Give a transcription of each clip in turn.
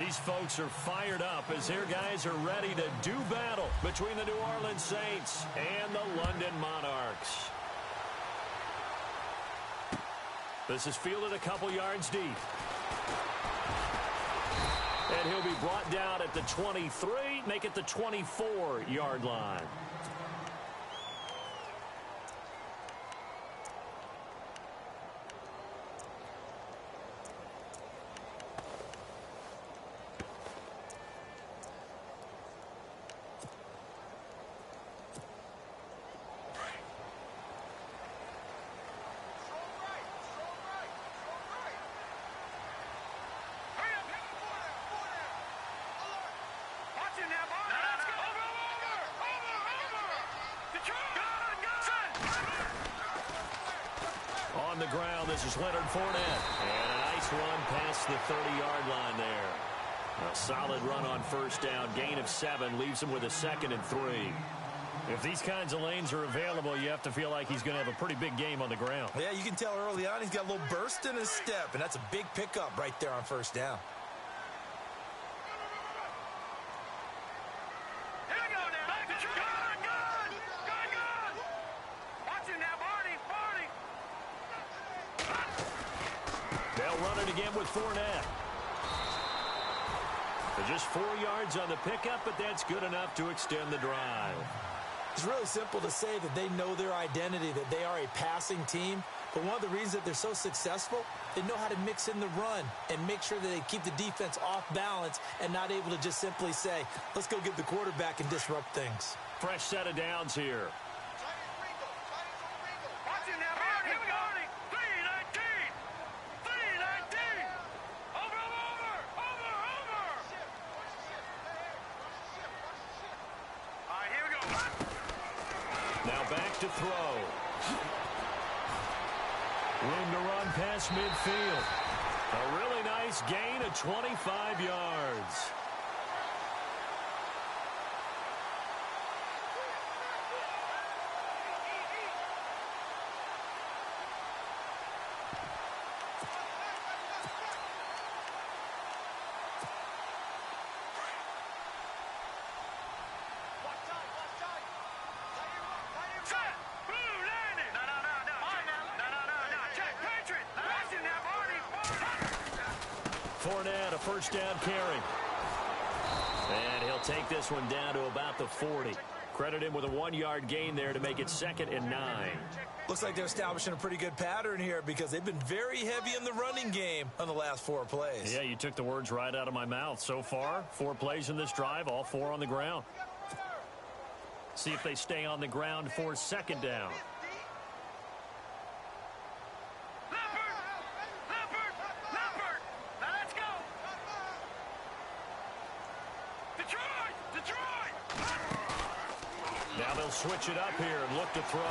These folks are fired up as their guys are ready to do battle between the New Orleans Saints and the London Monarchs. This is fielded a couple yards deep. And he'll be brought down at the 23, make it the 24-yard line. On the ground, this is Leonard Fournette. And a nice run past the 30-yard line there. A solid run on first down. Gain of 7 leaves him with a 2nd and 3. If these kinds of lanes are available, you have to feel like he's going to have a pretty big game on the ground. Yeah, you can tell early on he's got a little burst in his step, and that's a big pickup right there on first down. With Fournette. Just 4 yards on the pickup, but that's good enough to extend the drive. It's really simple to say that they know their identity, that they are a passing team. But one of the reasons that they're so successful, they know how to mix in the run and make sure that they keep the defense off balance and not able to just simply say, let's go get the quarterback and disrupt things. Fresh set of downs here. To throw. Room to run past midfield. A really nice gain of 25 yards. Fournette, a first down carry. And he'll take this one down to about the 40. Credit him with a 1-yard gain there to make it 2nd and 9. Looks like they're establishing a pretty good pattern here because they've been very heavy in the running game on the last 4 plays. Yeah, you took the words right out of my mouth. So far, 4 plays in this drive, all 4 on the ground. See if they stay on the ground for 2nd down. Switch it up here and look to throw.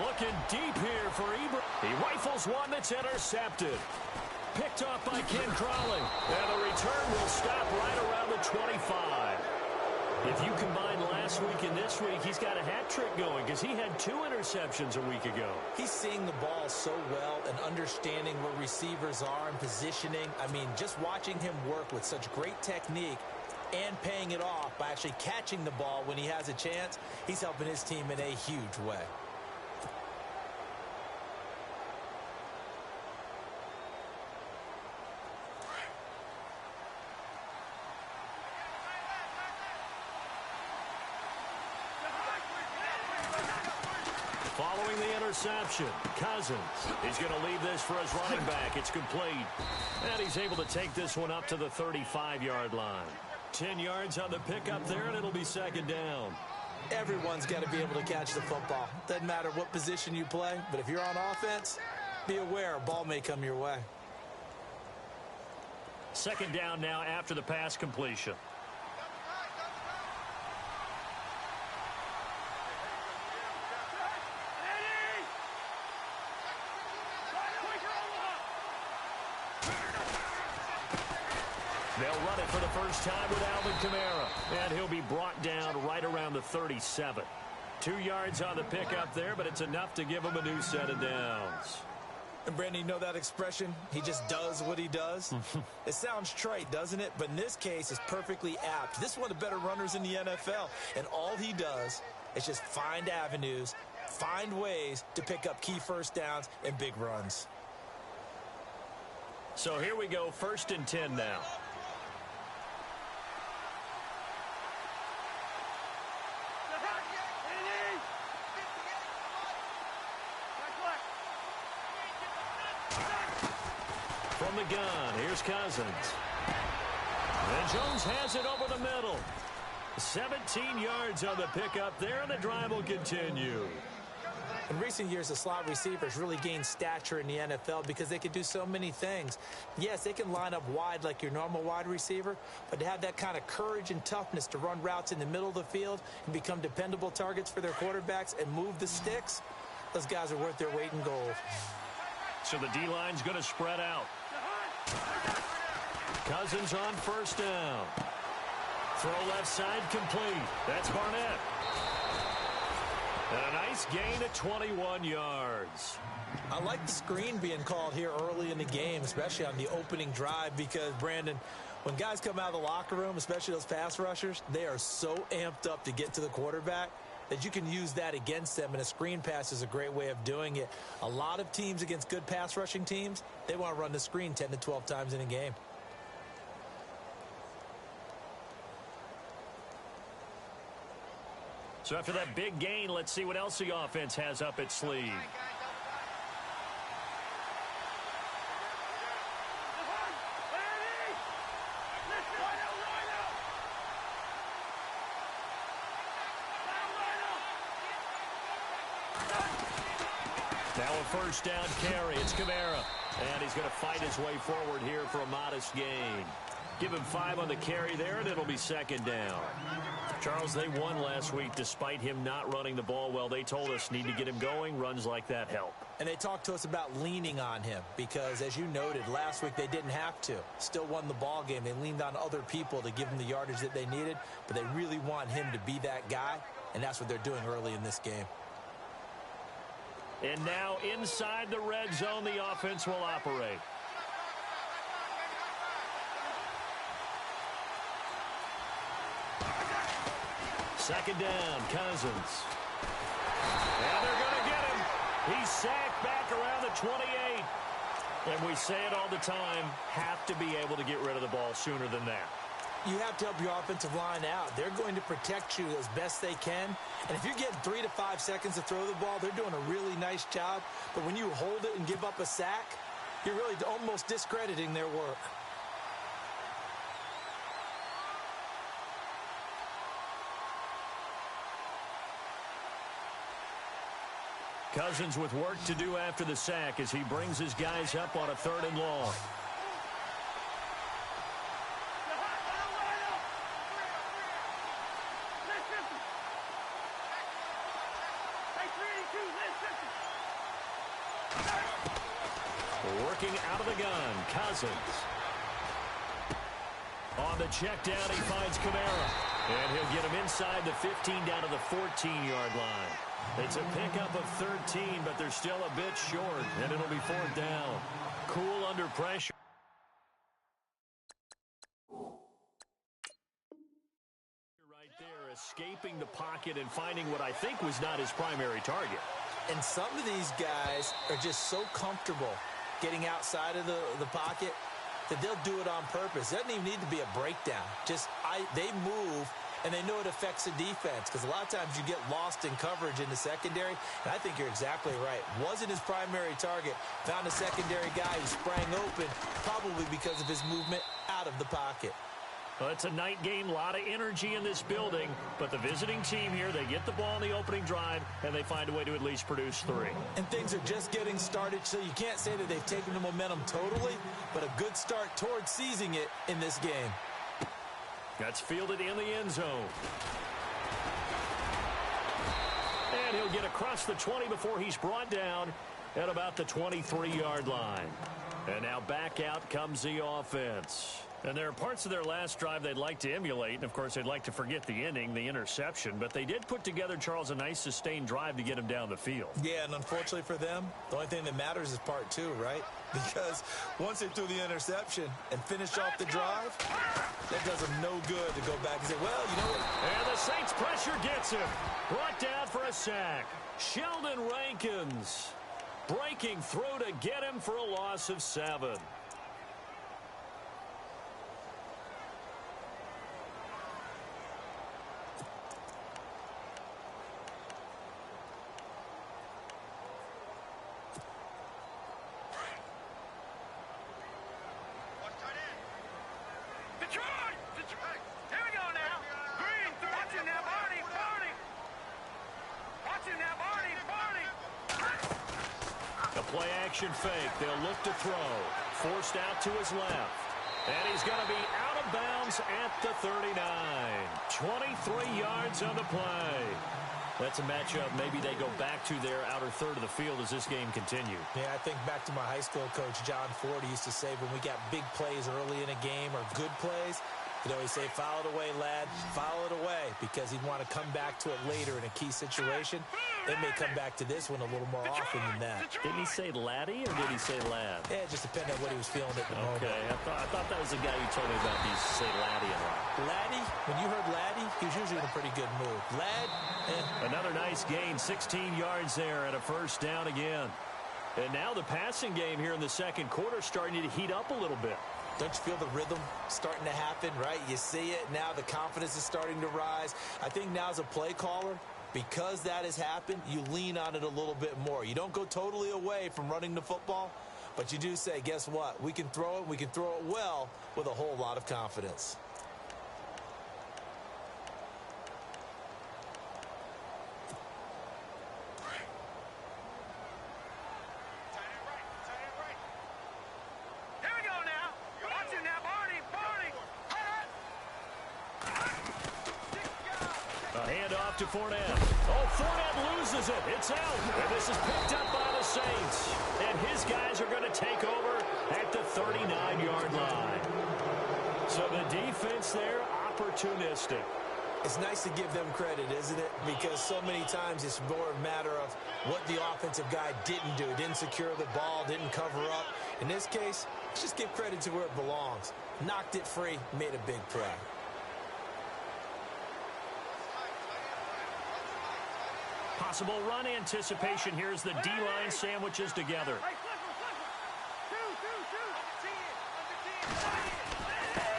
Looking deep here for Ibra. He rifles one that's intercepted. Picked off by Ken Crawley. And the return will stop right around the 25. If you combine last week and this week, he's got a hat trick going because he had 2 interceptions a week ago. He's seeing the ball so well and understanding where receivers are and positioning. I mean, just watching him work with such great technique and paying it off by actually catching the ball when he has a chance, he's helping his team in a huge way. Following the interception, Cousins. He's going to leave this for his running back. It's complete. And he's able to take this one up to the 35-yard line. 10 yards on the pickup there, and it'll be 2nd down. Everyone's got to be able to catch the football. Doesn't matter what position you play, but if you're on offense, be aware a ball may come your way. 2nd down now after the pass completion. They'll run it for the first time with Alvin Kamara. And he'll be brought down right around the 37. 2 yards on the pickup there, but it's enough to give him a new set of downs. And, Brandon, you know that expression? He just does what he does? It sounds trite, doesn't it? But in this case, it's perfectly apt. This is one of the better runners in the NFL. And all he does is just find avenues, find ways to pick up key first downs and big runs. So here we go, 1st and 10 now. From the gun, here's Cousins. And Jones has it over the middle. 17 yards on the pickup there, and the drive will continue. In recent years, the slot receivers really gained stature in the NFL because they can do so many things. Yes, they can line up wide like your normal wide receiver, but to have that kind of courage and toughness to run routes in the middle of the field and become dependable targets for their quarterbacks and move the sticks, those guys are worth their weight in gold. So the D-line's going to spread out. Cousins on 1st down. Throw left side complete. That's Barnett. And a nice gain of 21 yards. I like the screen being called here early in the game, especially on the opening drive, because, Brandon, when guys come out of the locker room, especially those pass rushers, they are so amped up to get to the quarterback that you can use that against them, and a screen pass is a great way of doing it. A lot of teams against good pass rushing teams, they want to run the screen 10 to 12 times in a game. So after that big gain, let's see what else the offense has up its sleeve. Now a 1st down carry. It's Kamara. And he's going to fight his way forward here for a modest gain. Give him 5 on the carry there, and it'll be 2nd down. Charles, they won last week despite him not running the ball well. They told us need to get him going. Runs like that help. And they talked to us about leaning on him because, as you noted, last week they didn't have to. Still won the ball game. They leaned on other people to give them the yardage that they needed, but they really want him to be that guy, and that's what they're doing early in this game. And now inside the red zone, the offense will operate. Second down, Cousins. And they're going to get him. He's sacked back around the 28. And we say it all the time, have to be able to get rid of the ball sooner than that. You have to help your offensive line out. They're going to protect you as best they can. And if you're getting 3 to 5 seconds to throw the ball, they're doing a really nice job. But when you hold it and give up a sack, you're really almost discrediting their work. Cousins with work to do after the sack as he brings his guys up on a 3rd and long. Working out of the gun, Cousins. On the check down, he finds Kamara. And he'll get him inside the 15 down to the 14-yard line. It's a pickup of 13, but they're still a bit short, and it'll be 4th down. Cool under pressure. Right there, escaping the pocket and finding what I think was not his primary target. And some of these guys are just so comfortable getting outside of the pocket that they'll do it on purpose. It doesn't even need to be a breakdown. They move, and they know it affects the defense because a lot of times you get lost in coverage in the secondary, and I think you're exactly right. Wasn't his primary target. Found a secondary guy who sprang open, probably because of his movement out of the pocket. Well, it's a night game, a lot of energy in this building, but the visiting team here, they get the ball in the opening drive, and they find a way to at least produce 3. And things are just getting started, so you can't say that they've taken the momentum totally, but a good start towards seizing it in this game. That's fielded in the end zone. And he'll get across the 20 before he's brought down at about the 23-yard line. And now back out comes the offense. And there are parts of their last drive they'd like to emulate, and, of course, they'd like to forget the inning, the interception. But they did put together, Charles, a nice sustained drive to get him down the field. Yeah, and unfortunately for them, the only thing that matters is part two, right? Because once they threw the interception and finished off the drive, that does them no good to go back and say, well, you know what? And the Saints pressure gets him. Brought down for a sack. Sheldon Rankins breaking through to get him for a loss of 7. Play-action fake. They'll look to throw. Forced out to his left. And he's going to be out of bounds at the 39. 23 yards on the play. That's a matchup. Maybe they go back to their outer third of the field as this game continues. Yeah, I think back to my high school coach, John Ford, used to say when we got big plays early in a game or good plays, he'd always say, foul it away, lad, foul it away, because he'd want to come back to it later in a key situation. They may come back to this one a little more often than that. Didn't he say laddie or did he say lad? Yeah, it just depended on what he was feeling at the moment. Okay, I thought that was the guy you told me about. He used to say laddie a lot. Laddie, when you heard laddie, he was usually in a pretty good mood. Lad, Another nice gain, 16 yards there and a first down again. And now the passing game here in the second quarter starting to heat up a little bit. Don't you feel the rhythm starting to happen, right? You see it now. The confidence is starting to rise. I think now as a play caller, because that has happened, you lean on it a little bit more. You don't go totally away from running the football, but you do say, guess what? We can throw it. We can throw it well with a whole lot of confidence. To Fournette. Oh, Fournette loses it. It's out. And this is picked up by the Saints. And his guys are going to take over at the 39-yard line. So the defense there, opportunistic. It's nice to give them credit, isn't it? Because so many times it's more a matter of what the offensive guy didn't do. Didn't secure the ball, didn't cover up. In this case, let's just give credit to where it belongs. Knocked it free, made a big play. Possible run anticipation here as the D-line sandwiches together.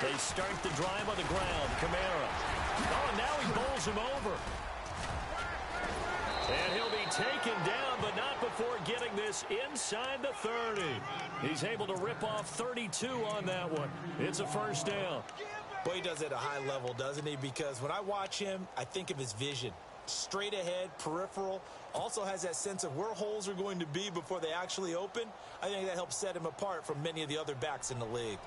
They start the drive on the ground. Kamara. Oh, and now he bowls him over. And he'll be taken down, but not before getting this inside the 30. He's able to rip off 32 on that one. It's a first down. Boy, he does it at a high level, doesn't he? Because when I watch him, I think of his vision. Straight ahead, peripheral, also has that sense of where holes are going to be before they actually open. I think that helps set him apart from many of the other backs in the league.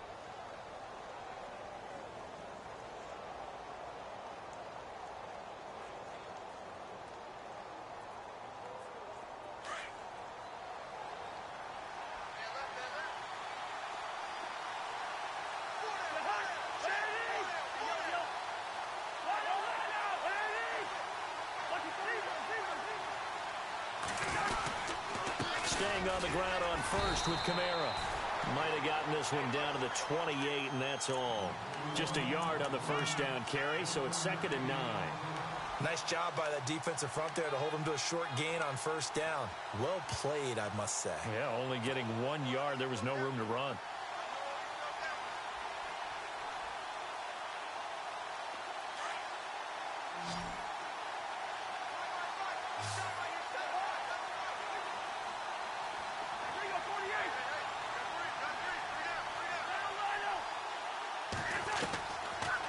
Staying on the ground on first with Kamara. Might have gotten this one down to the 28, and that's all. Just a yard on the first down carry, so it's 2nd and 9. Nice job by that defensive front there to hold him to a short gain on first down. Well played, I must say. Yeah, only getting 1 yard. There was no room to run.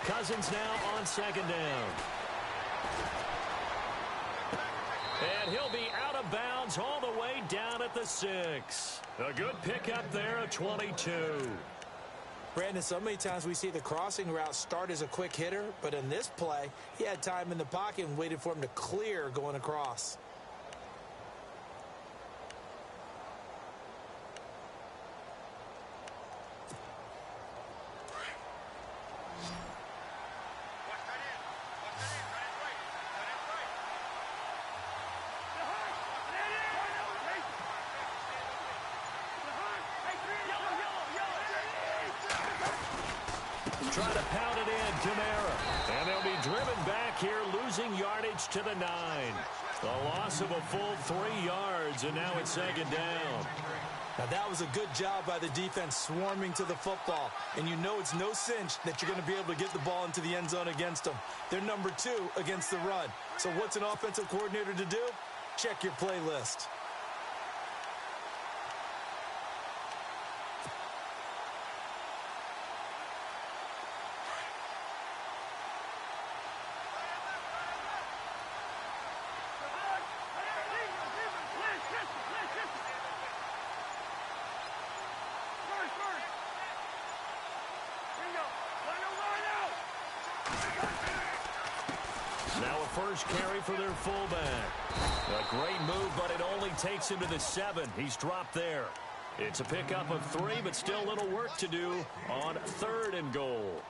Cousins now on 2nd down. And he'll be out of bounds all the way down at the 6. A good pickup there at 22. Brandon, so many times we see the crossing route start as a quick hitter, but in this play, he had time in the pocket and waited for him to clear going across. try to pound it in. Kamara. And they'll be driven back here, losing yardage to the 9. A loss of a full 3 yards, and now it's second down. Now, that was a good job by the defense swarming to the football. And you know it's no cinch that you're going to be able to get the ball into the end zone against them. They're number 2 against the run. So what's an offensive coordinator to do? Check your playlist. Now a first carry for their fullback. A great move, but it only takes him to the 7. He's dropped there. It's a pickup of 3, but still a little work to do on 3rd and goal.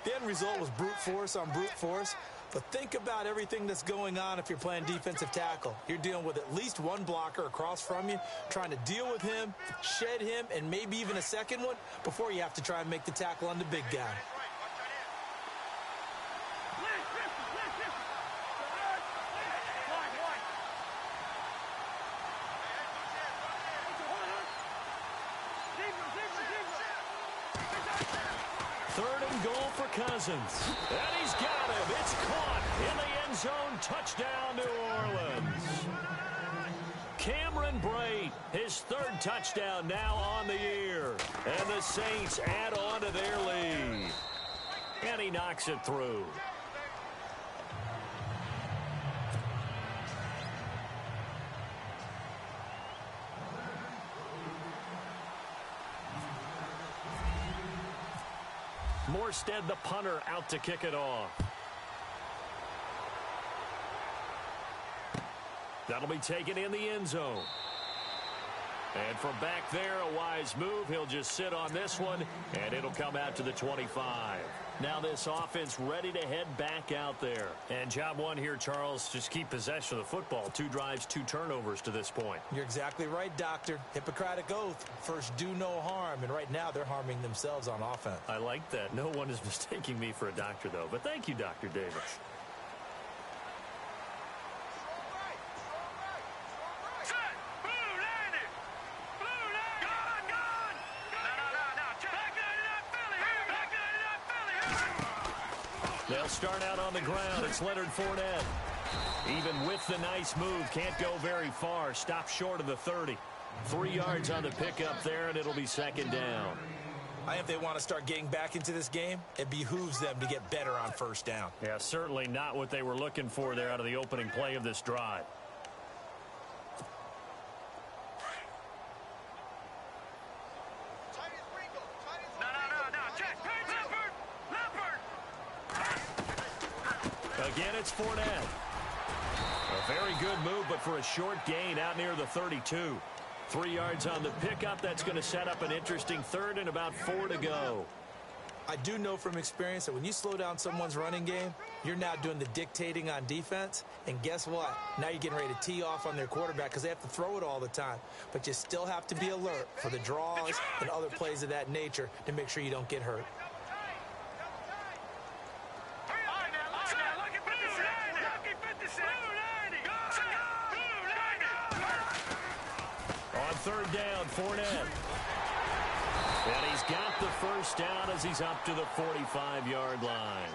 The end result was brute force on brute force. But think about everything that's going on if you're playing defensive tackle. You're dealing with at least one blocker across from you, trying to deal with him, shed him, and maybe even a second one before you have to try and make the tackle on the big guy. Cousins. And he's got him. It's caught in the end zone. Touchdown, New Orleans. Cameron Brate, his 3rd touchdown now on the year. And the Saints add on to their lead. And he knocks it through. Morstead, the punter, out to kick it off. That'll be taken in the end zone. And from back there, a wise move. He'll just sit on this one, and it'll come out to the 25. Now this offense ready to head back out there. And job one here, Charles, just keep possession of the football. 2 drives, 2 turnovers to this point. You're exactly right, Doctor. Hippocratic oath. First, do no harm. And right now, they're harming themselves on offense. I like that. No one is mistaking me for a doctor, though. But thank you, Dr. Davis. They'll start out on the ground. It's Leonard Fournette. Even with the nice move, can't go very far. Stop short of the 30. 3 yards on the pickup there, and it'll be second down. I think if they want to start getting back into this game, it behooves them to get better on first down. Yeah, certainly not what they were looking for there out of the opening play of this drive. Again, it's Fournette. A very good move, but for a short gain out near the 32. 3 yards on the pickup. That's going to set up an interesting 3rd and about 4 to go. I do know from experience that when you slow down someone's running game, you're now doing the dictating on defense. And guess what? Now you're getting ready to tee off on their quarterback because they have to throw it all the time. But you still have to be alert for the draws and other plays of that nature to make sure you don't get hurt. On 3rd down, Fournette. And he's got the first down as he's up to the 45-yard line.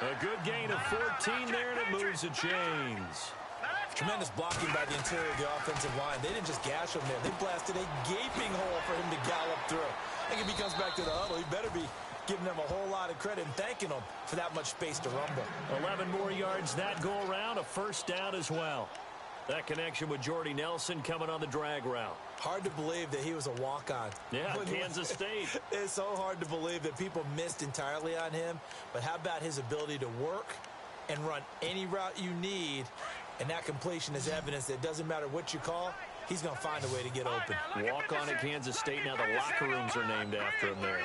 A good gain of 14 there, and it moves the chains. Tremendous blocking by the interior of the offensive line. They didn't just gash him there. They blasted a gaping hole for him to gallop through. I think if he comes back to the huddle, he better be giving them a whole lot of credit and thanking them for that much space to rumble. 11 more yards that go around, a first down as well. That connection with Jordy Nelson coming on the drag route. Hard to believe that he was a walk-on. Yeah, Kansas State. It's so hard to believe that people missed entirely on him. But how about his ability to work and run any route you need? And that completion is evidence that it doesn't matter what you call, he's going to find a way to get open. Walk on at Kansas State. Now the locker rooms are named after him there.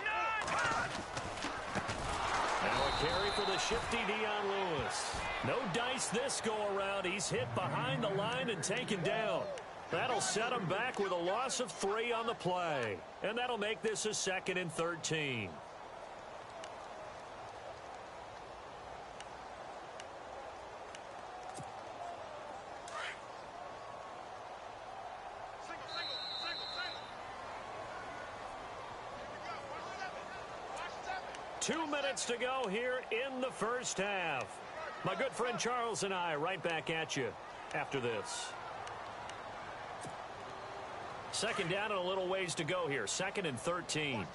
Now a carry for the shifty Dion Lewis. No dice this go-around. He's hit behind the line and taken down. That'll set him back with a loss of 3 on the play. And that'll make this a 2nd and 13. 2 minutes to go here in the first half. My good friend Charles and I right back at you after this. Second down and a little ways to go here. 2nd and 13.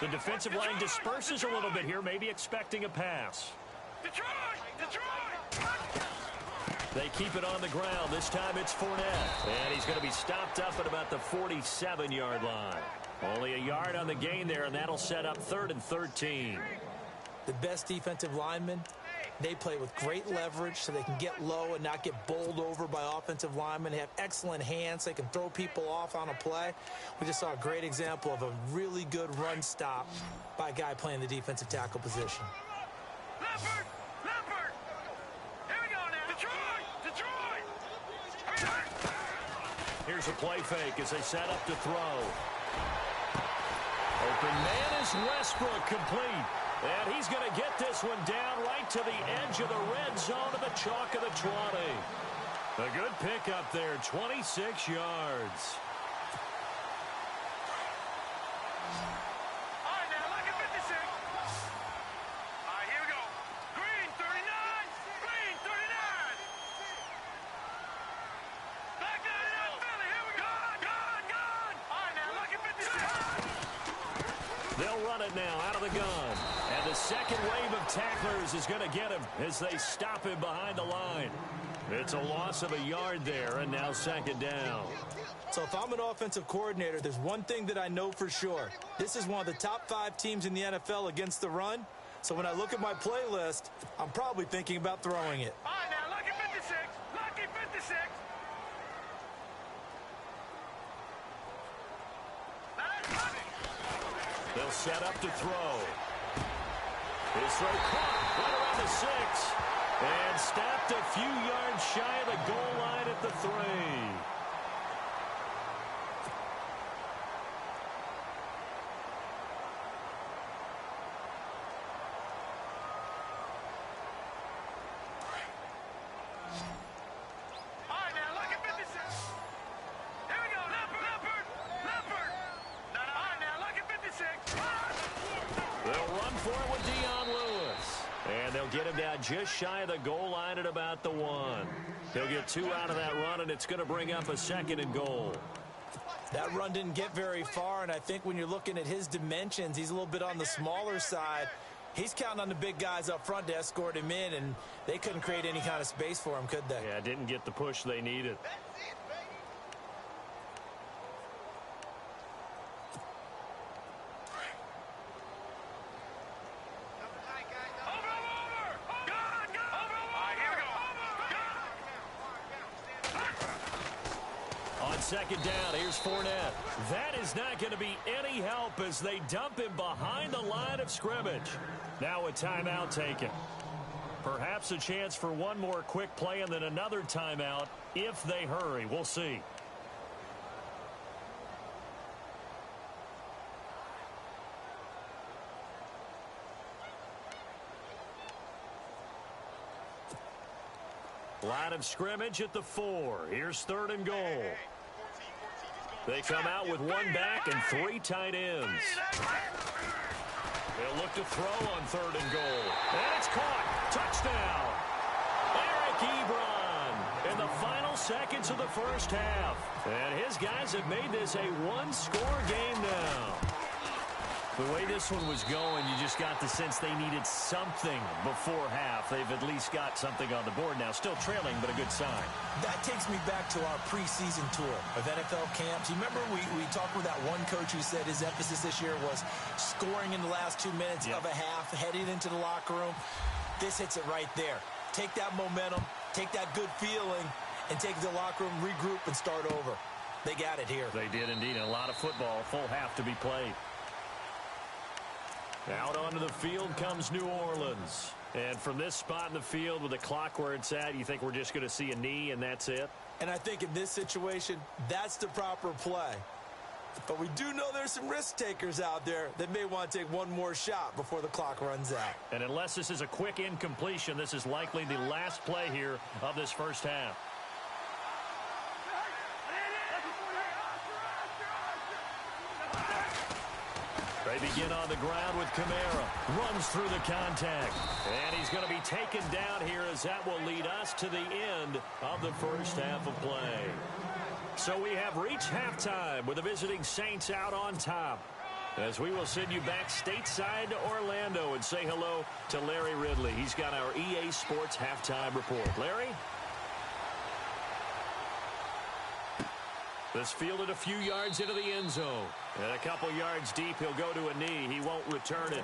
The defensive line disperses a little bit here, maybe expecting a pass. They keep it on the ground. This time it's Fournette. And he's going to be stopped up at about the 47-yard line. Only a yard on the gain there, and that'll set up 3rd and 13. The best defensive linemen, they play with great leverage so they can get low and not get bowled over by offensive linemen. They have excellent hands. They can throw people off on a play. We just saw a great example of a really good run stop by a guy playing the defensive tackle position. Leopard! Leopard! Here we go now. Detroit! Here's a play fake as they set up to throw. Open man is Westbrook, complete. And he's going to get this one down right to the edge of the red zone of the chalk of the 20. A good pickup there, 26 yards. All right, now, look at 56. All right, here we go. Green, 39. Green, 39. Back down in that Philly. Here we go. Gone. All right, now, look at 56. They'll run it now out of the gun. And the second wave of tacklers is going to get him as they stop him behind the line. It's a loss of a yard there, and now 2nd down. So if I'm an offensive coordinator, there's one thing that I know for sure. This is one of the top 5 teams in the NFL against the run. So when I look at my playlist, I'm probably thinking about throwing it. All right, now, lucky 56. Lucky 56. Now that's lucky. They'll set up to throw. His throw caught right around the 6. And stopped a few yards shy of the goal line at the 3. All right, now, look at 56. Here we go. Leopard. All right, now, look at 56. They'll run for it with Dion Lewis. And they'll get him down just shy of the goal line at about the 1. He'll get 2 out of that run, and it's going to bring up a 2nd and goal. That run didn't get very far, and I think when you're looking at his dimensions, he's a little bit on the smaller side. He's counting on the big guys up front to escort him in, and they couldn't create any kind of space for him, could they? Yeah, didn't get the push they needed. On 2nd down, here's Fournette. That is not going to be any help as they dump him behind the line of scrimmage. Now a timeout taken. Perhaps a chance for one more quick play and then another timeout if they hurry. We'll see. Line of scrimmage at the 4. Here's 3rd and goal. They come out with 1 back and 3 tight ends. They'll look to throw on 3rd and goal. And it's caught. Touchdown. Eric Ebron in the final seconds of the first half. And his guys have made this a 1-score game now. The way this one was going, you just got the sense they needed something before half. They've at least got something on the board now. Still trailing, but a good sign. That takes me back to our preseason tour of NFL camps. You remember we talked with that one coach who said his emphasis this year was scoring in the last 2 minutes of a half, heading into the locker room. This hits it right there. Take that momentum, take that good feeling, and take the locker room, regroup, and start over. They got it here. They did indeed. A lot of football, full half to be played. Out onto the field comes New Orleans. And from this spot in the field with the clock where it's at, you think we're just going to see a knee and that's it? And I think in this situation, that's the proper play. But we do know there's some risk takers out there that may want to take one more shot before the clock runs out. And unless this is a quick incompletion, this is likely the last play here of this first half. They begin on the ground with Kamara. Runs through the contact. And he's going to be taken down here as that will lead us to the end of the first half of play. So we have reached halftime with the visiting Saints out on top. As we will send you back stateside to Orlando and say hello to Larry Ridley. He's got our EA Sports halftime report. Larry? This fielded a few yards into the end zone. And a couple yards deep, he'll go to a knee. He won't return it.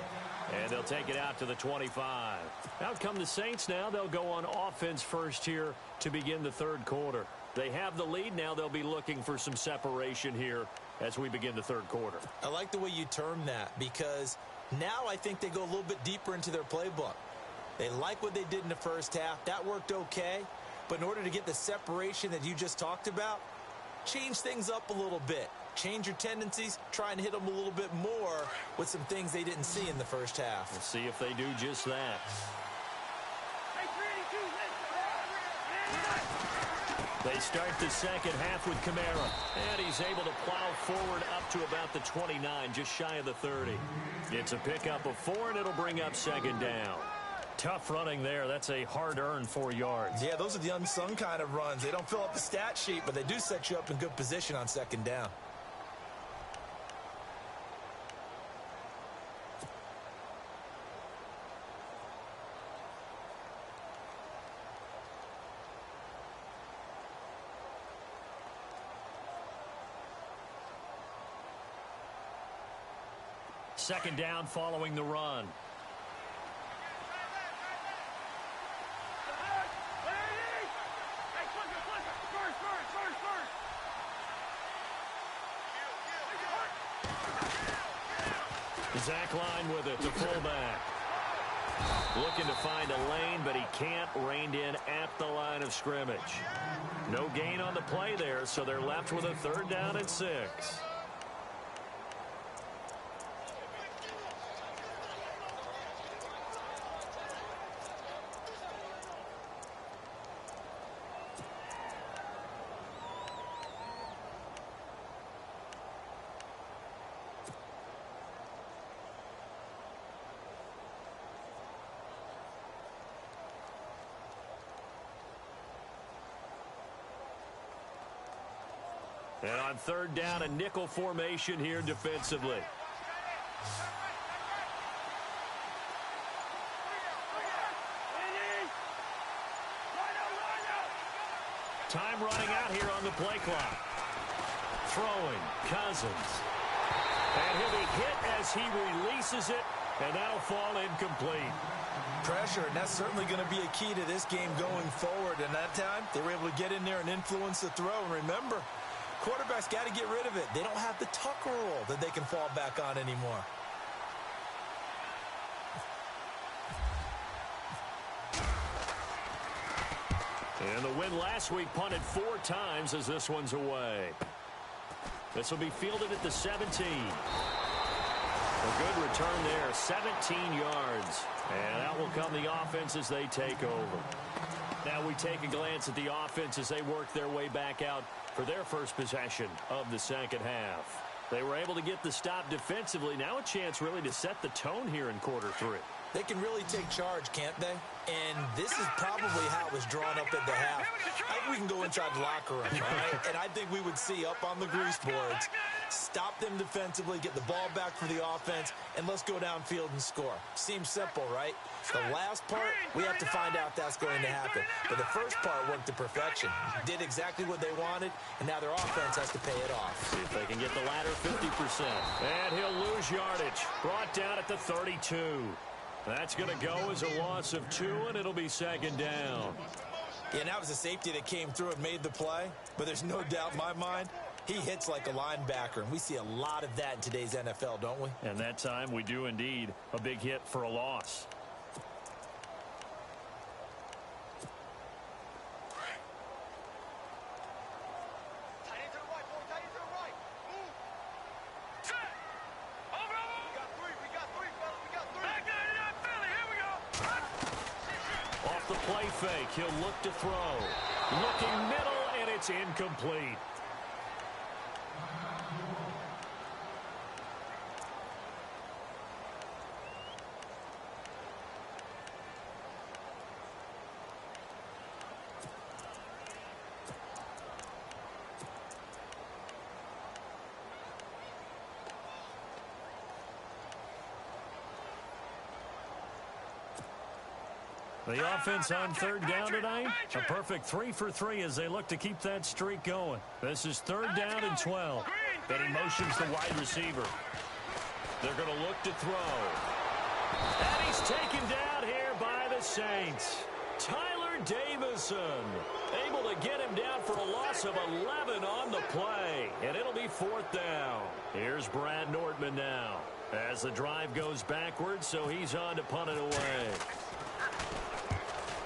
And they'll take it out to the 25. Out come the Saints now. They'll go on offense first here to begin the third quarter. They have the lead. Now they'll be looking for some separation here as we begin the third quarter. I like the way you term that because now I think they go a little bit deeper into their playbook. They like what they did in the first half. That worked okay. But in order to get the separation that you just talked about, change things up a little bit. Change your tendencies. Try and hit them a little bit more with some things they didn't see in the first half. We'll see if they do just that. They start the second half with Kamara. And he's able to plow forward up to about the 29, just shy of the 30. It's a pickup of 4, and it'll bring up second down. Tough running there. That's a hard-earned 4 yards. Yeah, those are the unsung kind of runs. They don't fill up the stat sheet, but they do set you up in good position on second down. Second down following the run. Zach Line with it, the fullback. Looking to find a lane, but he can't. Reined in at the line of scrimmage. No gain on the play there, so they're left with a third down and 6. And on third down, a nickel formation here defensively. Time running out here on the play clock. Throwing, Cousins. And he'll be hit as he releases it, and that'll fall incomplete. Pressure, and that's certainly going to be a key to this game going forward. And that time, they were able to get in there and influence the throw. And remember, quarterbacks got to get rid of it. They don't have the Tucker rule that they can fall back on anymore. And the win last week punted 4 times as this one's away. This will be fielded at the 17. A good return there, 17 yards. And out will come the offense as they take over. Now we take a glance at the offense as they work their way back out for their first possession of the second half. They were able to get the stop defensively. Now a chance really to set the tone here in quarter 3. They can really take charge, can't they? And this is probably how it was drawn up at the half. I think we can go inside the locker room, all right? And I think we would see up on the grease boards, stop them defensively, get the ball back for the offense, and let's go downfield and score. Seems simple, right? The last part, we have to find out if that's going to happen. But the first part worked to perfection. Did exactly what they wanted, and now their offense has to pay it off. See if they can get the latter 50%. And he'll lose yardage. Brought down at the 32. That's going to go as a loss of 2, and it'll be second down. Yeah, and that was a safety that came through and made the play. But there's no doubt in my mind, he hits like a linebacker. And we see a lot of that in today's NFL, don't we? And that time we do indeed. A big hit for a loss. Fake. He'll look to throw. Looking middle, and it's incomplete. The offense on third down tonight, a perfect 3 for 3 as they look to keep that streak going. This is third down and 12. Then he motions the wide receiver. They're going to look to throw. And he's taken down here by the Saints. Tyler Davison able to get him down for a loss of 11 on the play. And it'll be fourth down. Here's Brad Nortman now as the drive goes backwards, so he's on to punt it away.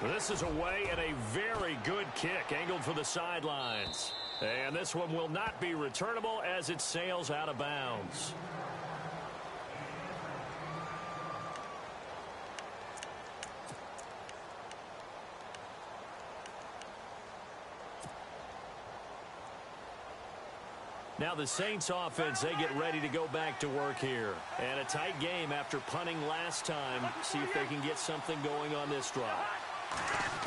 This is away and a very good kick angled for the sidelines. And this one will not be returnable as it sails out of bounds. Now the Saints offense, they get ready to go back to work here. And a tight game after punting last time. See if they can get something going on this drive.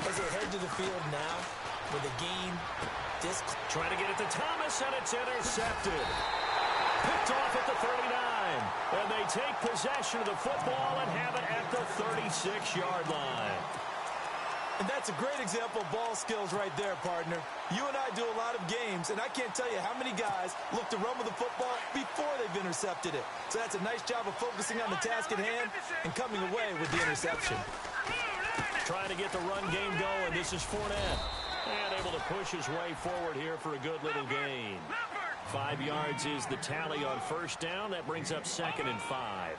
As they head to the field now with a game. Trying to get it to Thomas, and it's intercepted. Picked off at the 39. And they take possession of the football and have it at the 36-yard line. And that's a great example of ball skills right there, partner. You and I do a lot of games, and I can't tell you how many guys look to run with the football before they've intercepted it. So that's a nice job of focusing on the task at hand and coming away with the interception. Trying to get the run game going. This is Fournette. And able to push his way forward here for a good little gain. 5 yards is the tally on first down. That brings up 2nd and 5.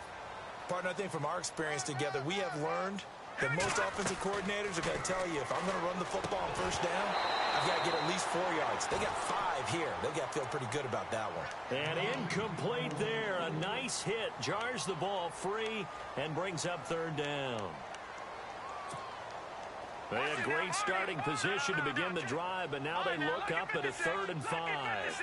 Partner, I think from our experience together, we have learned that most offensive coordinators are going to tell you, if I'm going to run the football on first down, I've got to get at least 4 yards. They got 5 here. They got to feel pretty good about that one. And incomplete there. A nice hit. Jars the ball free and brings up third down. They had great starting position to begin the drive, but now they look up at a 3rd and 5.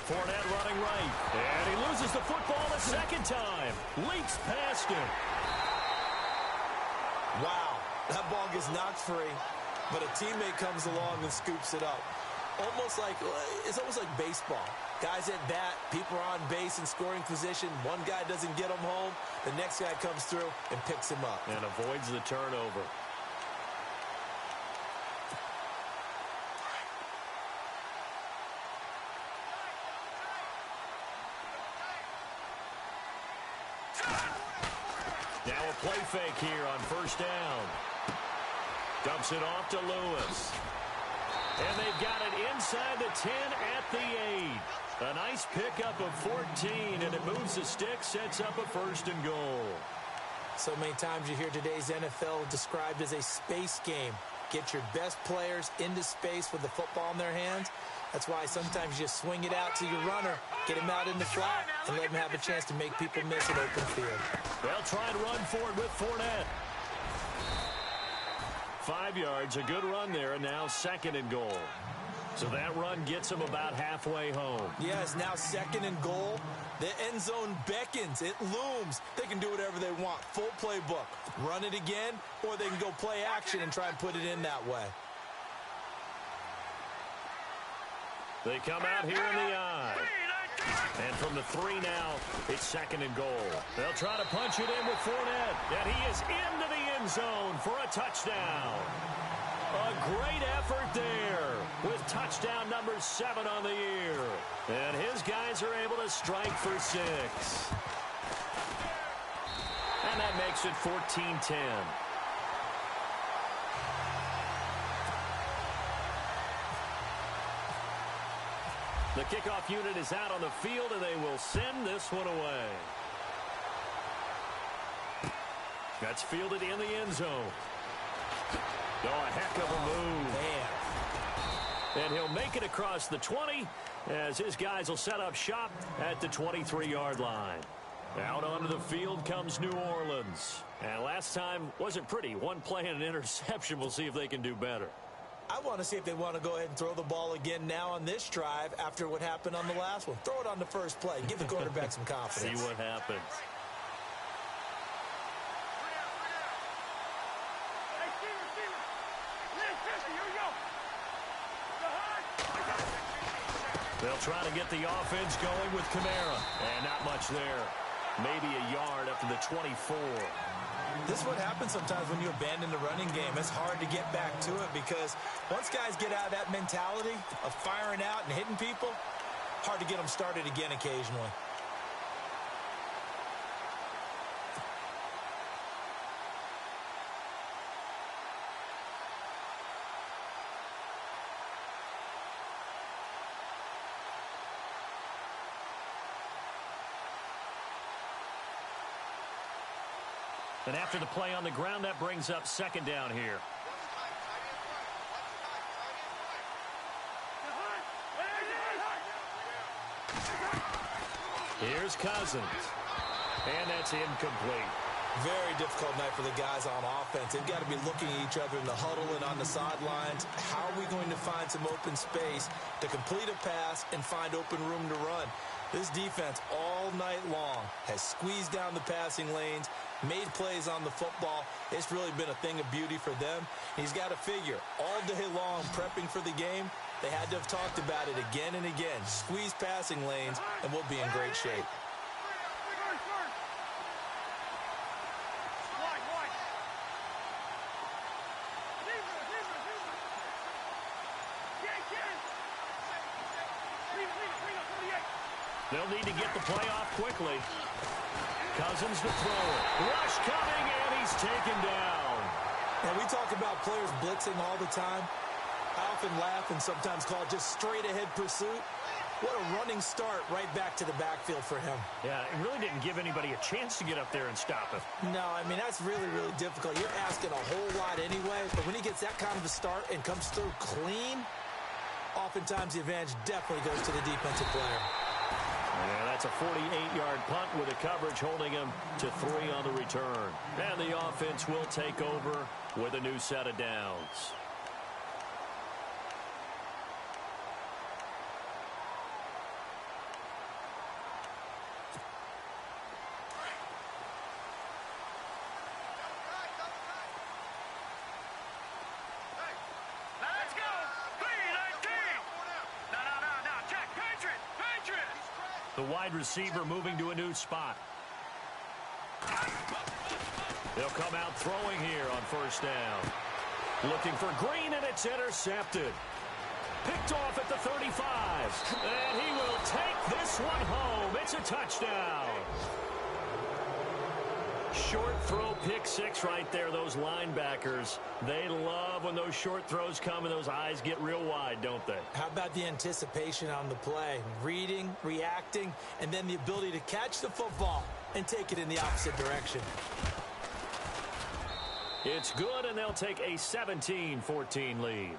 Fournette running right. And he loses the football a second time. Leaks past him. Wow. That ball gets knocked free, but a teammate comes along and scoops it up. It's almost like baseball. Guys at bat, people are on base in scoring position. One guy doesn't get him home. The next guy comes through and picks him up. And avoids the turnover. Now a play fake here on first down. Dumps it off to Lewis. And they've got it inside the 10 at the 8. A nice pickup of 14, and it moves the stick, sets up a 1st and goal. So many times you hear today's NFL described as a space game. Get your best players into space with the football in their hands. That's why sometimes you just swing it out to your runner, get him out in the flat, and let him have a chance to make people miss an open field. They'll try and run for it with Fournette. 5 yards, a good run there, and now 2nd and goal. So that run gets them about halfway home. Yes, now 2nd and goal. The end zone beckons. It looms. They can do whatever they want. Full playbook. Run it again, or they can go play action and try and put it in that way. They come out here in the eye. And from the 3 now, it's 2nd and goal. They'll try to punch it in with Fournette. And he is into the end zone for a touchdown. A great effort there with touchdown number 7 on the year. And his guys are able to strike for 6. And that makes it 14-10. The kickoff unit is out on the field, and they will send this one away. That's fielded in the end zone. Oh, a heck of a move. Man. And he'll make it across the 20 as his guys will set up shop at the 23-yard line. Out onto the field comes New Orleans. And last time wasn't pretty. One play and an interception. We'll see if they can do better. I want to see if they want to go ahead and throw the ball again now on this drive after what happened on the last one. Throw it on the first play. Give the quarterback some confidence. See what happens. They'll try to get the offense going with Kamara. And not much there. maybe a yard up to the 24. This is what happens sometimes when you abandon the running game. It's hard to get back to it because once guys get out of that mentality of firing out and hitting people, hard to get them started again occasionally. And after the play on the ground, that brings up second down here. Here's Cousins. And that's incomplete. Very difficult night for the guys on offense. They've got to be looking at each other in the huddle and on the sidelines. How are we going to find some open space to complete a pass and find open room to run? This defense all night long has squeezed down the passing lanes, made plays on the football. It's really been a thing of beauty for them. He's got to figure all day long prepping for the game, they had to have talked about it again and again. Squeeze passing lanes, and we'll be in great shape. They'll need to get the play off quickly. Cousins to throw it. Rush coming, and he's taken down. And we talk about players blitzing all the time. I often laugh and sometimes call it just straight-ahead pursuit. What a running start right back to the backfield for him. Yeah, it really didn't give anybody a chance to get up there and stop him. No, I mean, that's really, really difficult. You're asking a whole lot anyway, but when he gets that kind of a start and comes through clean, oftentimes the advantage definitely goes to the defensive player. Yeah, that's a 48-yard punt with the coverage holding him to 3 on the return. And the offense will take over with a new set of downs. The wide receiver moving to a new spot. They'll come out throwing here on first down. Looking for Green, and it's intercepted. Picked off at the 35. And he will take this one home. It's a touchdown. Short throw, pick six right there. Those linebackers, they love when those short throws come and those eyes get real wide, don't they? How about the anticipation on the play? Reading, reacting, and then the ability to catch the football and take it in the opposite direction. It's good, and they'll take a 17-14 lead.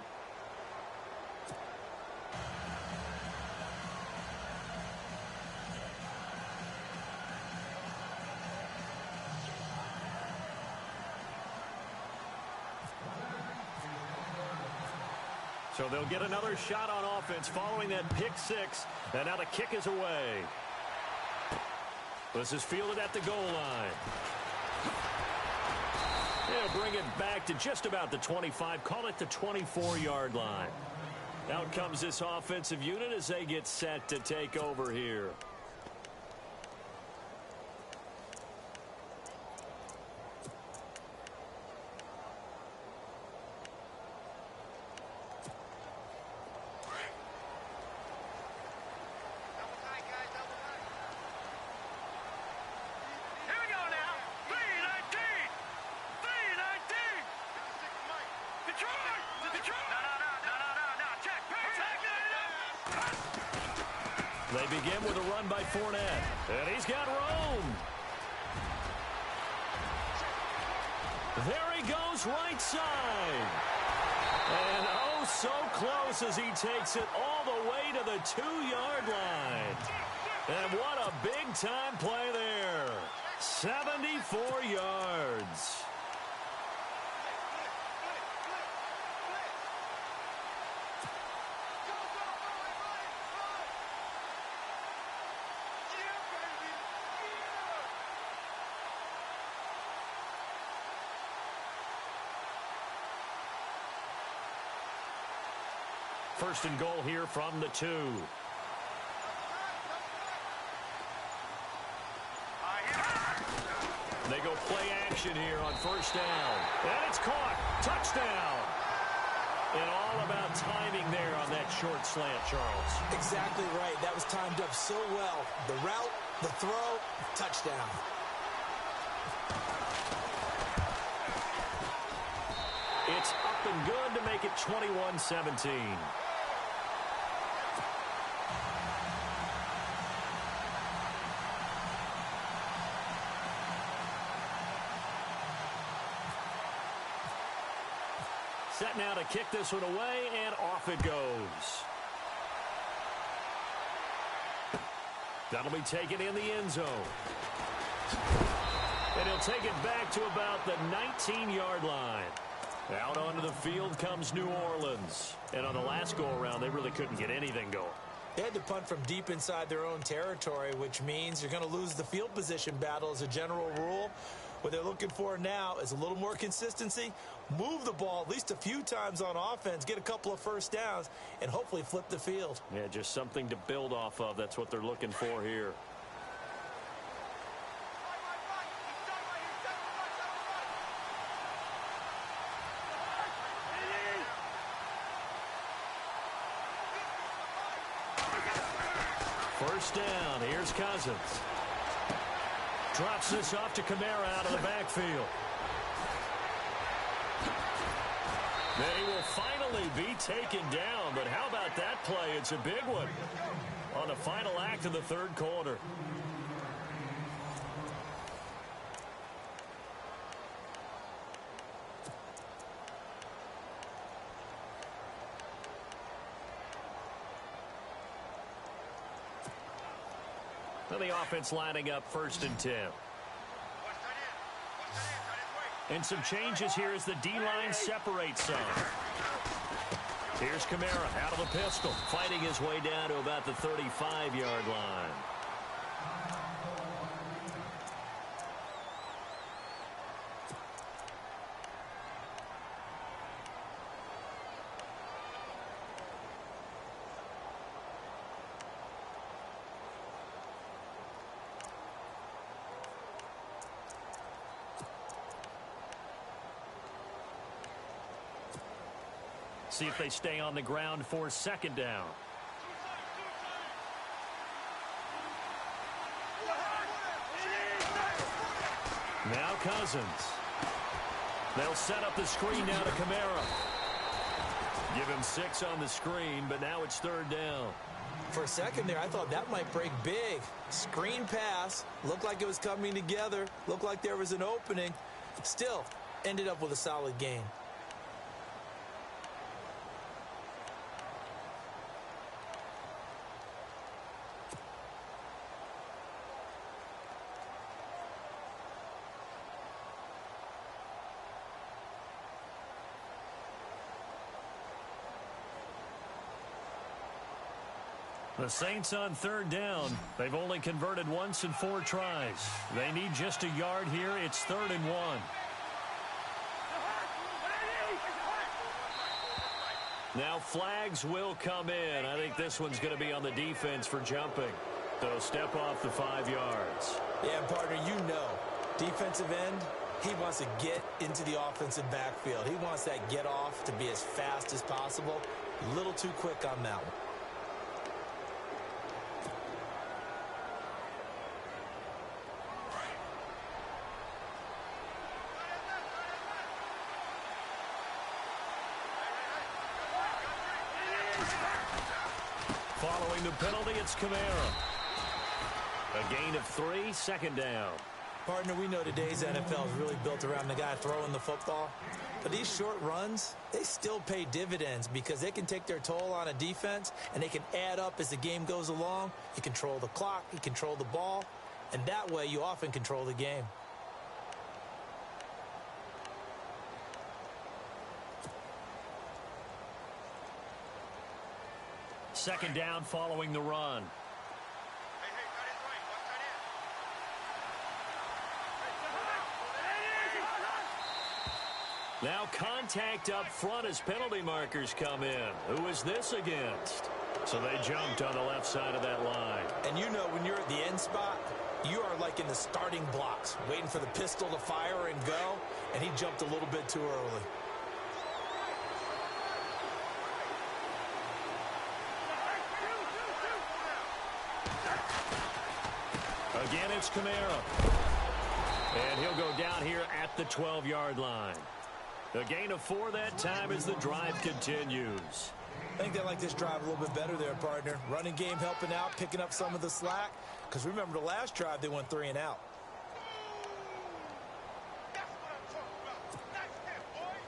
So they'll get another shot on offense following that pick six. And now the kick is away. This is fielded at the goal line. They'll bring it back to just about the 25. Call it the 24-yard line. Out comes this offensive unit as they get set to take over here. They begin with a run by Fournette. And he's got Rome. There he goes right side. And oh, so close as he takes it all the way to the 2-yard line. And what a big-time play there. 74 yards. First and goal here from the 2. Here They go play action here on first down. And it's caught. Touchdown. And all about timing there on that short slant, Charles. Exactly right. That was timed up so well. The route, the throw, touchdown. It's up and good to make it 21-17. Set now to kick this one away, and off it goes. That'll be taken in the end zone. And he'll take it back to about the 19-yard line. Out onto the field comes New Orleans. And on the last go-around, they really couldn't get anything going. They had to punt from deep inside their own territory, which means you're going to lose the field position battle as a general rule. What they're looking for now is a little more consistency, move the ball at least a few times on offense, get a couple of first downs, and hopefully flip the field. Yeah, just something to build off of. That's what they're looking for here. First down. Here's Cousins. Drops this off to Kamara out of the backfield. Then he will finally be taken down. But how about that play? It's a big one on the final act of the third quarter. The offense lining up 1st and 10. And some changes here as the D-line separates some. Here's Kamara out of the pistol, fighting his way down to about the 35-yard line. See if they stay on the ground for 2nd down. Now Cousins. They'll set up the screen now to Kamara. Give him 6 on the screen, but now it's 3rd down. For a second there, I thought that might break big. Screen pass. Looked like it was coming together. Looked like there was an opening. Still, ended up with a solid game. The Saints on 3rd down. They've only converted once in 4 tries. They need just a yard here. It's 3rd and 1. Now flags will come in. I think this one's going to be on the defense for jumping. They'll step off the 5 yards. Yeah, partner, you know, defensive end, he wants to get into the offensive backfield. He wants that get off to be as fast as possible. A little too quick on that one. Following the penalty, it's Kamara. A gain of 3, 2nd down. Partner, we know today's NFL is really built around the guy throwing the football. But these short runs, they still pay dividends because they can take their toll on a defense and they can add up as the game goes along. You control the clock, you control the ball, and that way you often control the game. Second down following the run. Now contact up front as penalty markers come in. Who is this against? So they jumped on the left side of that line. And you know when you're at the end spot, You are like in the starting blocks, waiting for the pistol to fire and go, and he jumped a little bit too early. Again, it's Kamara. And he'll go down here at the 12-yard line. The gain of 4 that time as the drive continues. I think they like this drive a little bit better there, partner. Running game helping out, picking up some of the slack. Because remember the last drive, they went 3 and out.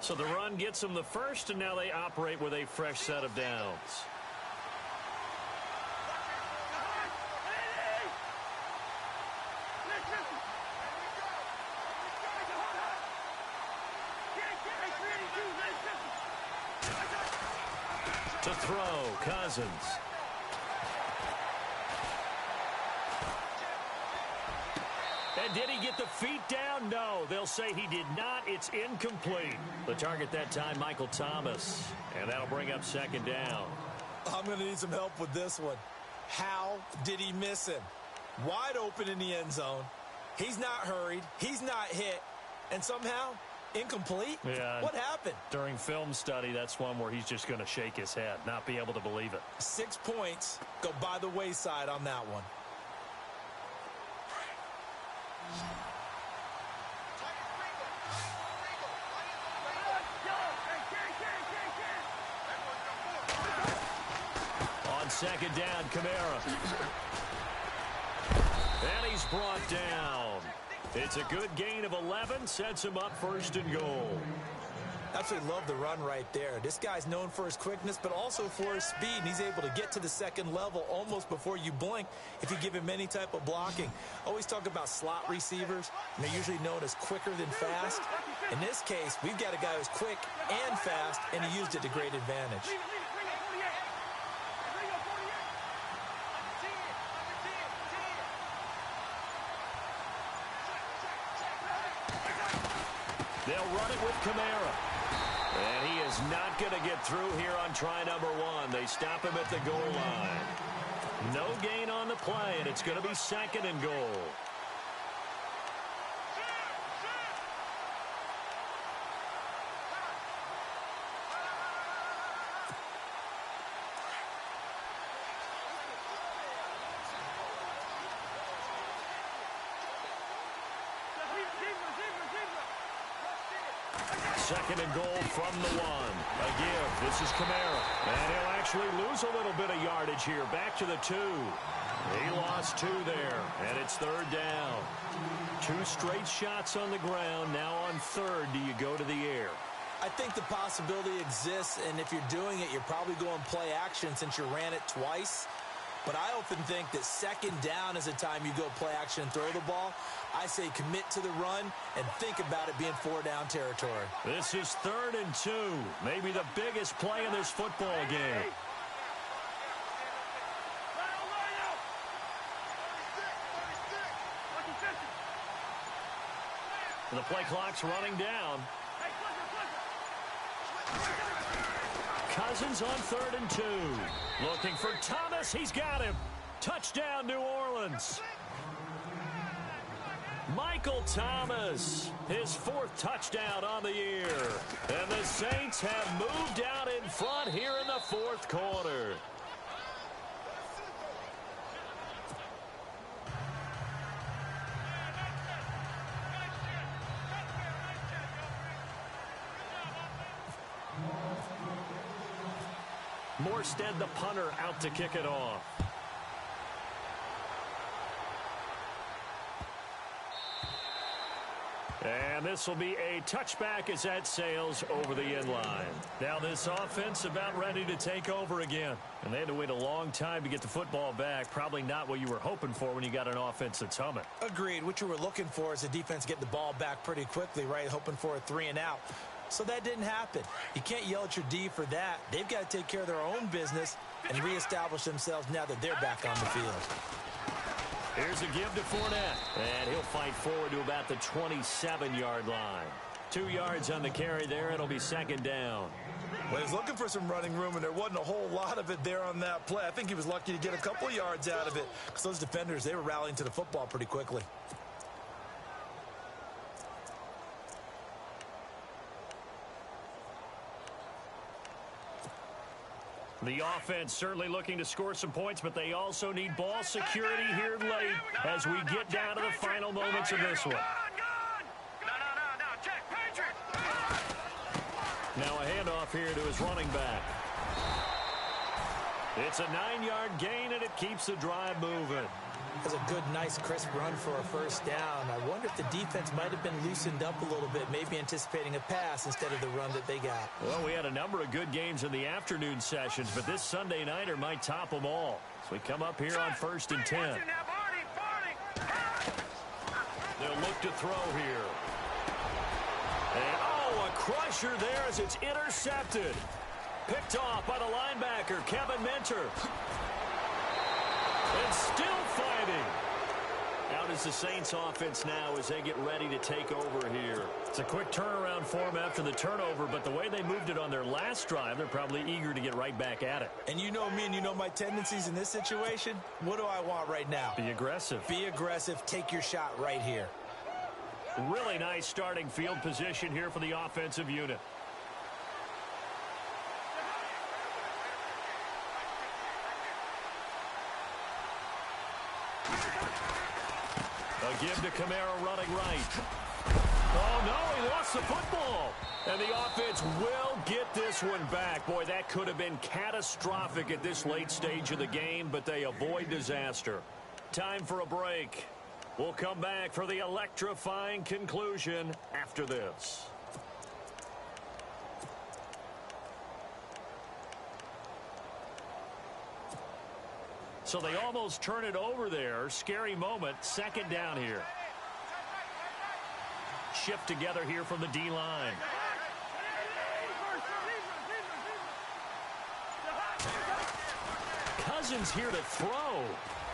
So the run gets them the first, and now they operate with a fresh set of downs. To throw, Cousins. And did he get the feet down? No, they'll say he did not. It's incomplete. The target that time, Michael Thomas. And that'll bring up second down. I'm going to need some help with this one. How did he miss him? Wide open in the end zone. He's not hurried. He's not hit. And somehow, incomplete? Yeah. What happened? During film study, that's one where he's just going to shake his head, not be able to believe it. 6 points go by the wayside on that one. On second down, Kamara. And he's brought down. It's a good gain of 11, sets him up first and goal. Absolutely love the run right there. This guy's known for his quickness, but also for his speed. And he's able to get to the second level almost before you blink if you give him any type of blocking. Always talk about slot receivers, and they're usually known as quicker than fast. In this case, we've got a guy who's quick and fast, and he used it to great advantage. They'll run it with Kamara. And he is not going to get through here on try number 1. They stop him at the goal line. No gain on the play, and it's going to be second and goal. Second and goal from the 1. A give. This is Kamara. And he'll actually lose a little bit of yardage here. Back to the 2. He lost 2 there. And it's third down. 2 straight shots on the ground. Now on third, do you go to the air? I think the possibility exists, and if you're doing it, you're probably going play action since you ran it twice. But I often think that second down is the time you go play action and throw the ball. I say commit to the run and think about it being 4-down territory. This is third and 2. Maybe the biggest play in this football game. The play clock's running down. Cousins on third and 2. Looking for Thomas. He's got him. Touchdown, New Orleans. Michael Thomas, his 4th touchdown on the year. And the Saints have moved out in front here in the 4th quarter. Morstead, the punter, out to kick it off. And this will be a touchback as that sails over the end line. Now this offense about ready to take over again. And they had to wait a long time to get the football back. Probably not what you were hoping for when you got an offense that's humming. Agreed. What you were looking for is a defense getting the ball back pretty quickly, right? Hoping for a 3 and out. So that didn't happen. You can't yell at your D for that. They've got to take care of their own business and reestablish themselves now that they're back on the field. Here's a give to Fournette. And he'll fight forward to about the 27-yard line. 2 yards on the carry there. It'll be second down. Well, he was looking for some running room, and there wasn't a whole lot of it there on that play. I think he was lucky to get a couple of yards out of it because those defenders, they were rallying to the football pretty quickly. The offense certainly looking to score some points, but they also need ball security here late as we get down to the final moments of this one. Now a handoff here to his running back. It's a 9-yard gain, and it keeps the drive moving. That's a good, nice, crisp run for a first down. I wonder if the defense might have been loosened up a little bit, maybe anticipating a pass instead of the run that they got. Well, we had a number of good games in the afternoon sessions, but this Sunday nighter might top them all. So we come up here on 1st and 10. They'll look to throw here. And, oh, a crusher there as it's intercepted. Picked off by the linebacker, Kevin Minter. And still fighting. Out is the Saints offense now as they get ready to take over here. It's a quick turnaround for them after the turnover, but the way they moved it on their last drive, they're probably eager to get right back at it. And you know me and you know my tendencies in this situation. What do I want right now? Be aggressive. Be aggressive. Take your shot right here. Really nice starting field position here for the offensive unit. A give to Kamara running right. Oh, no, he lost the football. And the offense will get this one back. Boy, that could have been catastrophic at this late stage of the game, but they avoid disaster. Time for a break. We'll come back for the electrifying conclusion after this. So they almost turn it over there. Scary moment. 2nd down here. Shift together here from the D-line. Cousins here to throw.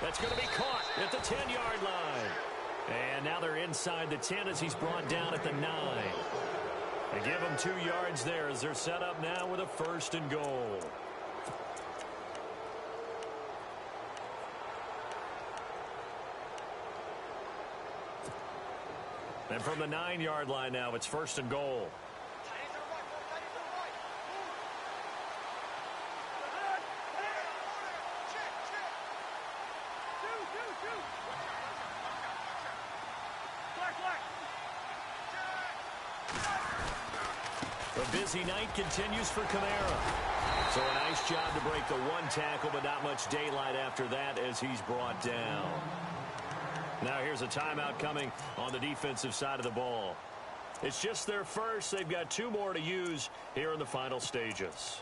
That's going to be caught at the 10-yard line. And now they're inside the 10 as he's brought down at the 9. They give him 2 yards there as they're set up now with a 1st and goal. And from the 9-yard line now, it's 1st and goal. The busy night continues for Kamara. So a nice job to break the 1 tackle, but not much daylight after that as he's brought down. Now here's a timeout coming on the defensive side of the ball. It's just their first. They've got 2 more to use here in the final stages.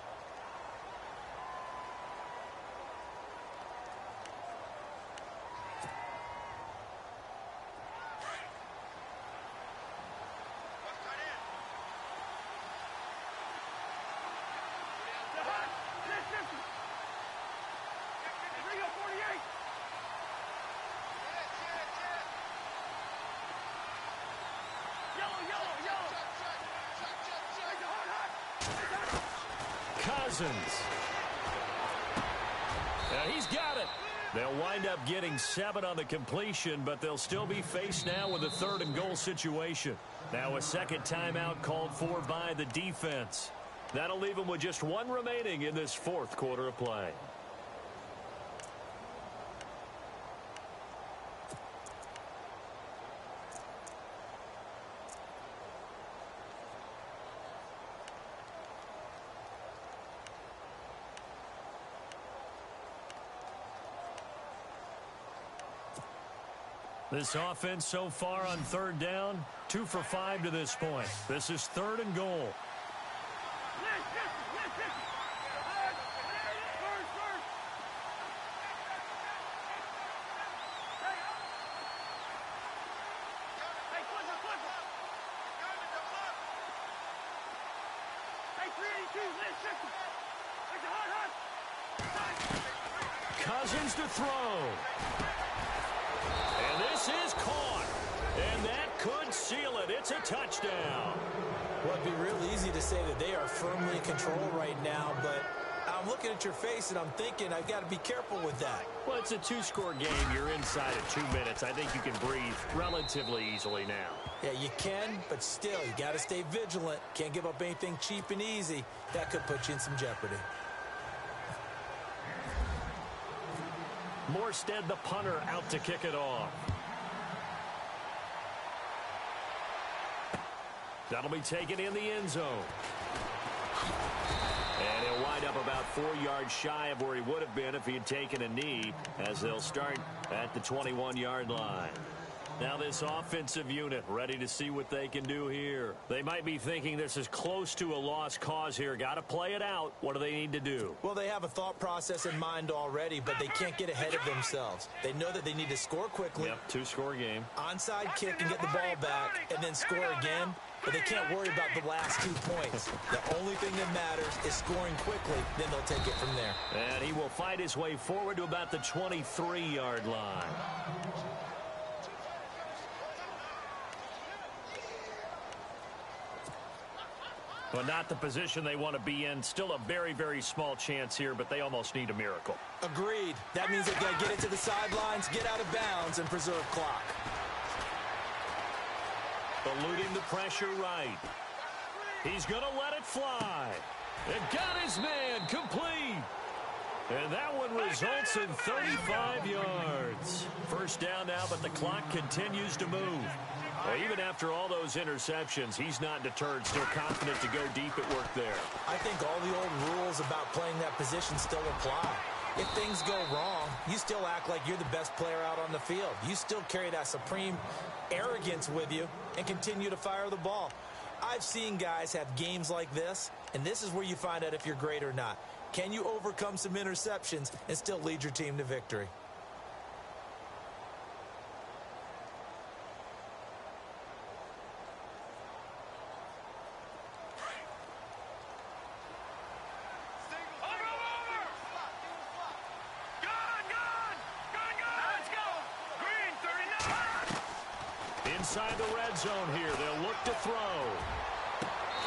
Cousins. He's got it. They'll wind up getting 7 on the completion, but they'll still be faced now with a 3rd and goal situation. Now a 2nd timeout called for by the defense. That'll leave them with just 1 remaining in this 4th quarter of play. This offense so far on 3rd down, 2 for 5 to this point. This is 3rd and goal. Cousins to throw. And this is caught. And that could seal it. It's a touchdown. Well, it'd be real easy to say that they are firmly in control right now, but I'm looking at your face and I'm thinking I've got to be careful with that. Well, it's a two-score game. You're inside of 2 minutes. I think you can breathe relatively easily now. Yeah, you can, but still, you got to stay vigilant. Can't give up anything cheap and easy. That could put you in some jeopardy. Morstead, the punter, out to kick it off. That'll be taken in the end zone. And he'll wind up about 4 yards shy of where he would have been if he had taken a knee, as they'll start at the 21-yard line. Now this offensive unit ready to see what they can do here. They might be thinking this is close to a lost cause here. Got to play it out. What do they need to do? Well, they have a thought process in mind already, but they can't get ahead of themselves. They know that they need to score quickly. Yep, two-score game. Onside kick and get the ball back and then score again. But they can't worry about the last 2 points. The only thing that matters is scoring quickly. Then they'll take it from there. And he will fight his way forward to about the 23-yard line. But not the position they want to be in. Still a very, very small chance here, but they almost need a miracle. Agreed. That means they've got to get it to the sidelines, get out of bounds, and preserve clock. Eluding the pressure right. He's going to let it fly. And got his man complete. And that one results in 35 yards. First down now, but the clock continues to move. Well, even after all those interceptions, he's not deterred, still confident to go deep at work there. I think all the old rules about playing that position still apply. If things go wrong, you still act like you're the best player out on the field. You still carry that supreme arrogance with you and continue to fire the ball. I've seen guys have games like this, and this is where you find out if you're great or not. Can you overcome some interceptions and still lead your team to victory? Inside the red zone here, they'll look to throw.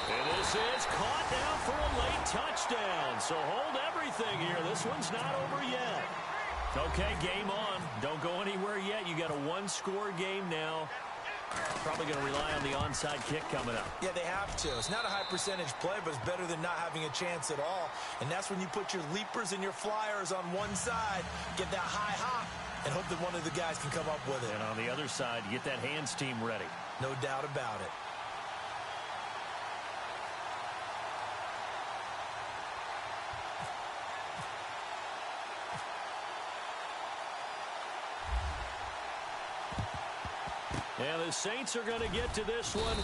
And this is caught now for a late touchdown. So hold everything here. This one's not over yet. Okay, game on. Don't go anywhere yet. You got a one-score game now. Probably going to rely on the onside kick coming up. Yeah, they have to. It's not a high-percentage play, but it's better than not having a chance at all. And that's when you put your leapers and your flyers on one side, get that high hop, and hope that one of the guys can come up with it. And on the other side, you get that hands team ready. No doubt about it. And the Saints are going to get to this one,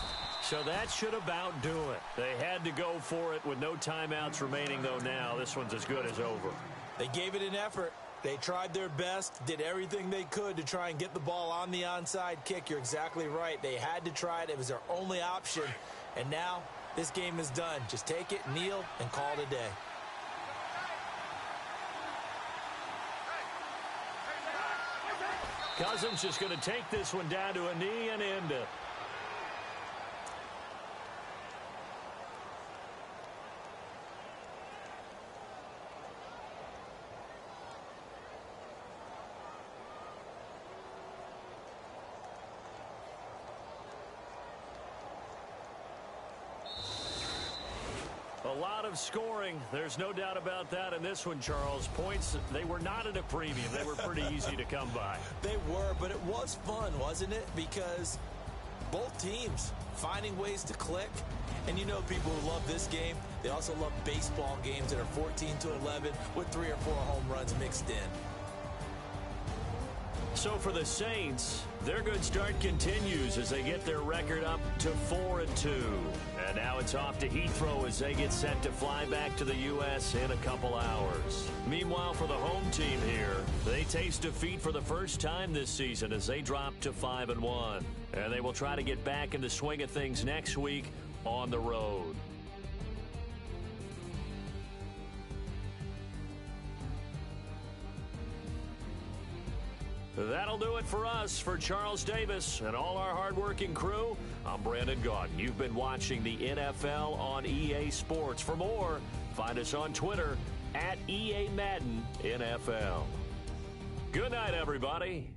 so that should about do it. They had to go for it with no timeouts remaining, though now. This one's as good as over. They gave it an effort. They tried their best, did everything they could to try and get the ball on the onside kick. You're exactly right. They had to try it. It was their only option. And now this game is done. Just take it, kneel, and call it a day. Cousins just going to take this one down to a knee and end it. A lot of scoring. There's no doubt about that in this one, Charles. Points, they were not at a premium. They were pretty easy to come by. They were, but it was fun, wasn't it? Because both teams finding ways to click. And you know people who love this game, they also love baseball games that are 14-11 with 3 or 4 home runs mixed in. So for the Saints, their good start continues as they get their record up to 4-2. And now it's off to Heathrow as they get set to fly back to the U.S. in a couple hours. Meanwhile, for the home team here, they taste defeat for the first time this season as they drop to 5-1. And they will try to get back in the swing of things next week on the road. That'll do it for us. For Charles Davis and all our hardworking crew, I'm Brandon Gaudin. You've been watching the NFL on EA Sports. For more, find us on Twitter at EA Madden NFL. Good night, everybody.